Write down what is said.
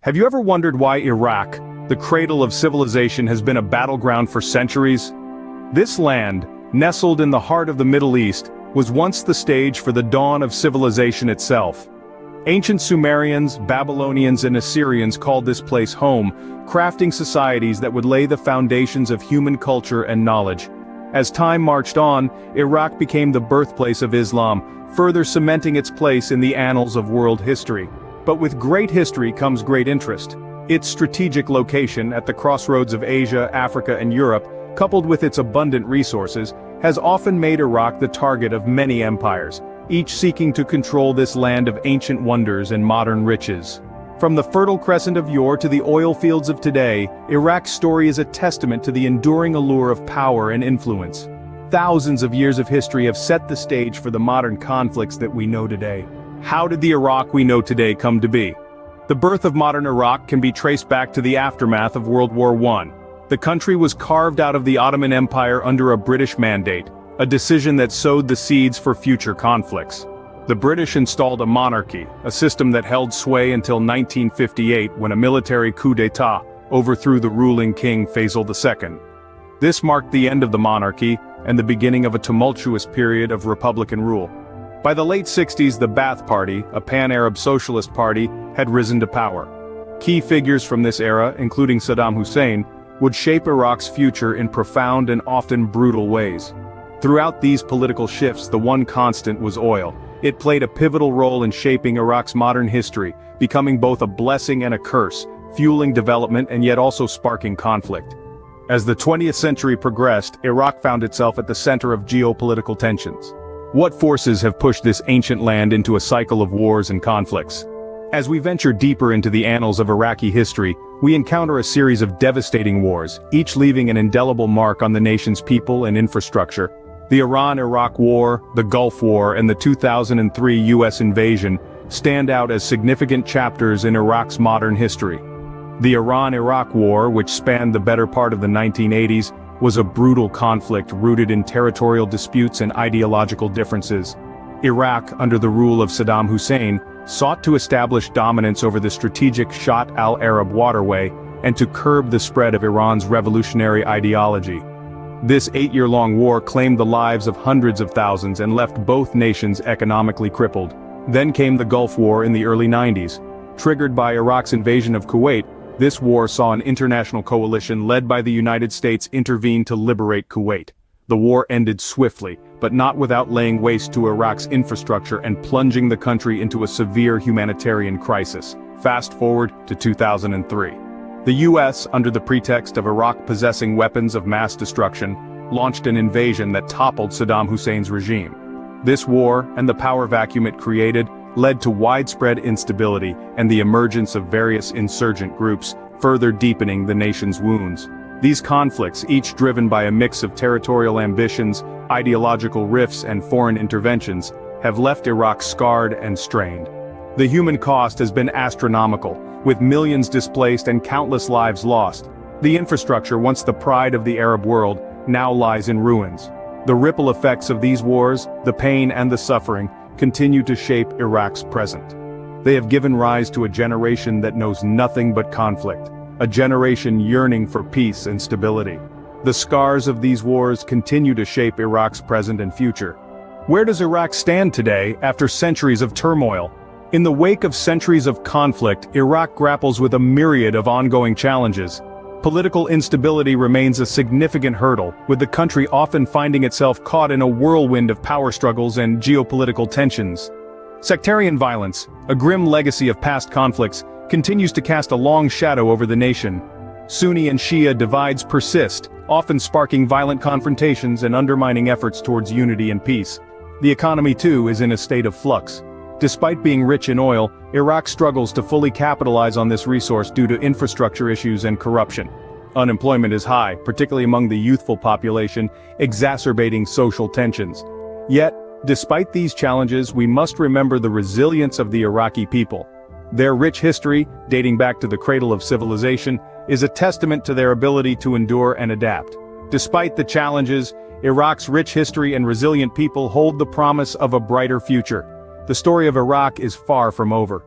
Have you ever wondered why Iraq, the cradle of civilization, has been a battleground for centuries? This land, nestled in the heart of the Middle East, was once the stage for the dawn of civilization itself. Ancient Sumerians, Babylonians, and Assyrians called this place home, crafting societies that would lay the foundations of human culture and knowledge. As time marched on, Iraq became the birthplace of Islam, further cementing its place in the annals of world history. But with great history comes great interest. Its strategic location at the crossroads of Asia, Africa, and Europe, coupled with its abundant resources, has often made Iraq the target of many empires, each seeking to control this land of ancient wonders and modern riches. From the Fertile Crescent of yore to the oil fields of today, Iraq's story is a testament to the enduring allure of power and influence. Thousands of years of history have set the stage for the modern conflicts that we know today. How did the Iraq we know today come to be? The birth of modern Iraq can be traced back to the aftermath of World War I. The country was carved out of the Ottoman Empire under a British mandate, a decision that sowed the seeds for future conflicts. The British installed a monarchy, a system that held sway until 1958 when a military coup d'état overthrew the ruling king Faisal II. This marked the end of the monarchy and the beginning of a tumultuous period of republican rule. By the late 60s, the Ba'ath Party, a pan-Arab socialist party, had risen to power. Key figures from this era, including Saddam Hussein, would shape Iraq's future in profound and often brutal ways. Throughout these political shifts, the one constant was oil. It played a pivotal role in shaping Iraq's modern history, becoming both a blessing and a curse, fueling development and yet also sparking conflict. As the 20th century progressed, Iraq found itself at the center of geopolitical tensions. What forces have pushed this ancient land into a cycle of wars and conflicts? As we venture deeper into the annals of Iraqi history, we encounter a series of devastating wars, each leaving an indelible mark on the nation's people and infrastructure. The Iran-Iraq War, the Gulf War, and the 2003 U.S. invasion stand out as significant chapters in Iraq's modern history. The Iran-Iraq War, which spanned the better part of the 1980s, was a brutal conflict rooted in territorial disputes and ideological differences. Iraq, under the rule of Saddam Hussein, sought to establish dominance over the strategic Shatt al-Arab waterway and to curb the spread of Iran's revolutionary ideology. This 8-year-long war claimed the lives of hundreds of thousands and left both nations economically crippled. Then came the Gulf War in the early 90s. Triggered by Iraq's invasion of Kuwait, this war saw an international coalition led by the United States intervene to liberate Kuwait. The war ended swiftly, but not without laying waste to Iraq's infrastructure and plunging the country into a severe humanitarian crisis. Fast forward to 2003. The U.S., under the pretext of Iraq possessing weapons of mass destruction, launched an invasion that toppled Saddam Hussein's regime. This war, and the power vacuum it created, led to widespread instability and the emergence of various insurgent groups, further deepening the nation's wounds. These conflicts, each driven by a mix of territorial ambitions, ideological rifts, and foreign interventions, have left Iraq scarred and strained. The human cost has been astronomical, with millions displaced and countless lives lost. The infrastructure, once the pride of the Arab world, now lies in ruins. The ripple effects of these wars, the pain and the suffering, continue to shape Iraq's present. They have given rise to a generation that knows nothing but conflict, a generation yearning for peace and stability. The scars of these wars continue to shape Iraq's present and future. Where does Iraq stand today after centuries of turmoil? In the wake of centuries of conflict, Iraq grapples with a myriad of ongoing challenges. Political instability remains a significant hurdle, with the country often finding itself caught in a whirlwind of power struggles and geopolitical tensions. Sectarian violence, a grim legacy of past conflicts, continues to cast a long shadow over the nation. Sunni and Shia divides persist, often sparking violent confrontations and undermining efforts towards unity and peace. The economy too is in a state of flux. Despite being rich in oil, Iraq struggles to fully capitalize on this resource due to infrastructure issues and corruption. Unemployment is high, particularly among the youthful population, exacerbating social tensions. Yet, despite these challenges, we must remember the resilience of the Iraqi people. Their rich history, dating back to the cradle of civilization, is a testament to their ability to endure and adapt. Despite the challenges, Iraq's rich history and resilient people hold the promise of a brighter future. The story of Iraq is far from over.